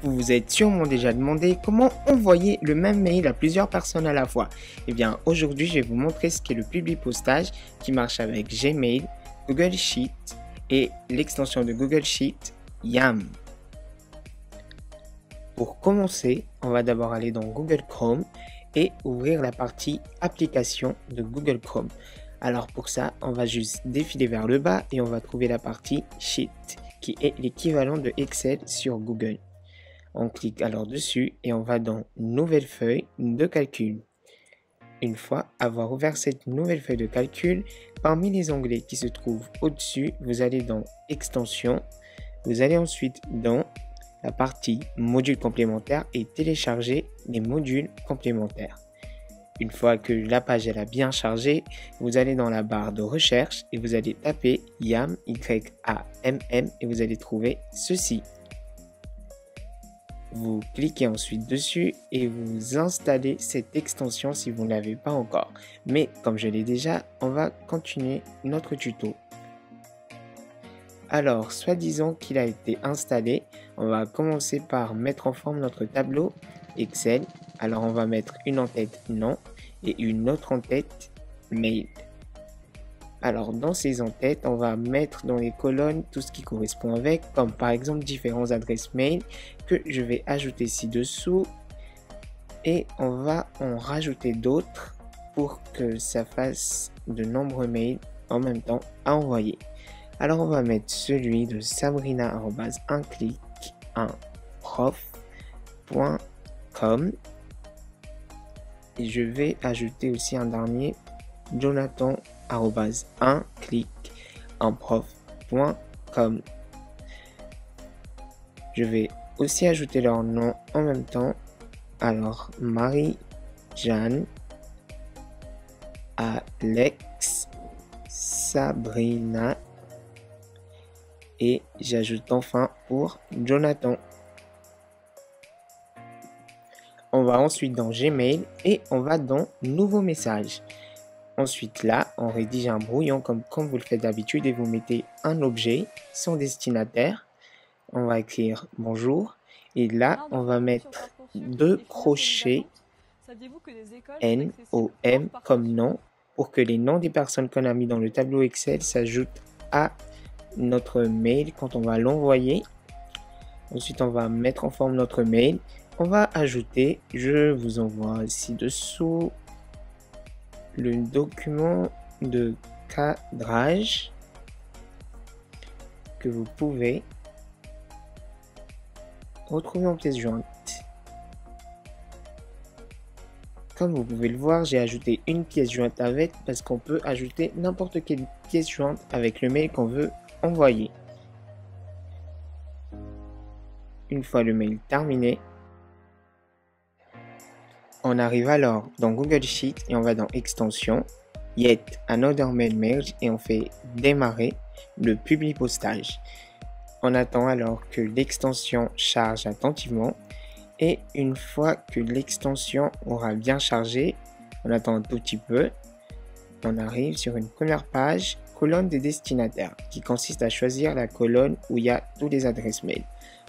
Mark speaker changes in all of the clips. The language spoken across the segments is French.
Speaker 1: Vous vous êtes sûrement déjà demandé comment envoyer le même mail à plusieurs personnes à la fois. Eh bien, aujourd'hui, je vais vous montrer ce qu'est le publipostage qui marche avec Gmail, Google Sheet et l'extension de Google Sheet, Yam. Pour commencer, on va d'abord aller dans Google Chrome et ouvrir la partie application de Google Chrome. Alors pour ça, on va juste défiler vers le bas et on va trouver la partie Sheet, qui est l'équivalent de Excel sur Google. On clique alors dessus et on va dans Nouvelle feuille de calcul. Une fois avoir ouvert cette nouvelle feuille de calcul, parmi les onglets qui se trouvent au-dessus, vous allez dans Extensions, vous allez ensuite dans la partie Modules complémentaires et télécharger les modules complémentaires. Une fois que la page elle a bien chargé, vous allez dans la barre de recherche et vous allez taper YAMM, Y-A-M-M et vous allez trouver ceci. Vous cliquez ensuite dessus et vous installez cette extension si vous ne l'avez pas encore. Mais comme je l'ai déjà, on va continuer notre tuto. Alors, soit disant qu'il a été installé, on va commencer par mettre en forme notre tableau Excel. Alors, on va mettre une en-tête nom et une autre en-tête mail. Alors, dans ces en-têtes, on va mettre dans les colonnes tout ce qui correspond avec, comme par exemple différentes adresses mail que je vais ajouter ci-dessous. Et on va en rajouter d'autres pour que ça fasse de nombreux mails en même temps à envoyer. Alors, on va mettre celui de sabrina@unclick1prof.com et je vais ajouter aussi un dernier, jonathan@unclick1prof.com. Je vais aussi ajouter leur nom en même temps. Alors, Marie-Jeanne, Alex, Sabrina et j'ajoute enfin pour Jonathan. On va ensuite dans Gmail et on va dans Nouveau message. Ensuite là, on rédige un brouillon comme vous le faites d'habitude et vous mettez un objet, son destinataire. On va écrire bonjour et là, on va mettre 2 crochets N-O-M comme nom pour que les noms des personnes qu'on a mis dans le tableau Excel s'ajoutent à notre mail quand on va l'envoyer. Ensuite, on va mettre en forme notre mail. On va ajouter, je vous envoie ci-dessous, le document de cadrage que vous pouvez retrouver en pièce jointe. Comme vous pouvez le voir, j'ai ajouté une pièce jointe avec parce qu'on peut ajouter n'importe quelle pièce jointe avec le mail qu'on veut envoyer. Une fois le mail terminé, on arrive alors dans Google Sheet et on va dans Extension, Yet Another Mail Merge et on fait démarrer le publipostage. On attend alors que l'extension charge attentivement et une fois que l'extension aura bien chargé, on attend un tout petit peu, on arrive sur une première page, colonne des destinataires, qui consiste à choisir la colonne où il y a toutes les adresses mail.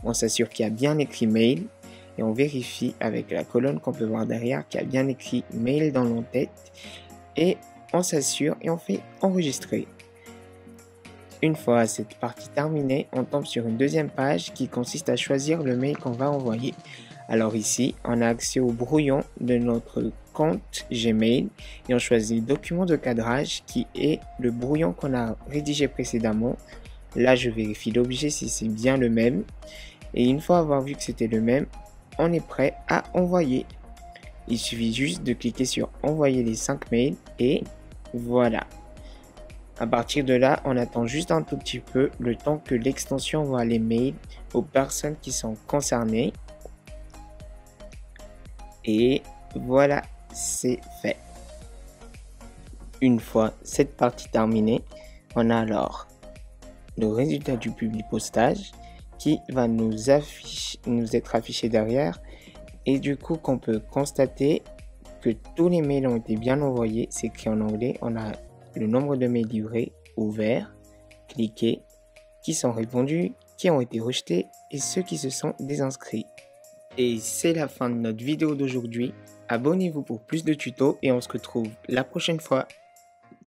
Speaker 1: On s'assure qu'il y a bien écrit mail et on vérifie avec la colonne qu'on peut voir derrière qu'il y a bien écrit mail dans l'entête et on s'assure et on fait enregistrer. Une fois cette partie terminée, on tombe sur une deuxième page qui consiste à choisir le mail qu'on va envoyer. Alors ici, on a accès au brouillon de notre compte Gmail et on choisit document de cadrage qui est le brouillon qu'on a rédigé précédemment. Là, je vérifie l'objet si c'est bien le même. Et une fois avoir vu que c'était le même, on est prêt à envoyer. Il suffit juste de cliquer sur envoyer les 5 mails et voilà. À partir de là, on attend juste un tout petit peu le temps que l'extension envoie les mails aux personnes qui sont concernées. Et voilà, c'est fait. Une fois cette partie terminée, on a alors le résultat du publipostage qui va nous être affiché derrière et du coup qu'on peut constater que tous les mails ont été bien envoyés. C'est écrit en anglais, on a le nombre de mails livrés, ouverts, cliqués, qui sont répondus, qui ont été rejetés et ceux qui se sont désinscrits. Et c'est la fin de notre vidéo d'aujourd'hui. Abonnez-vous pour plus de tutos et on se retrouve la prochaine fois.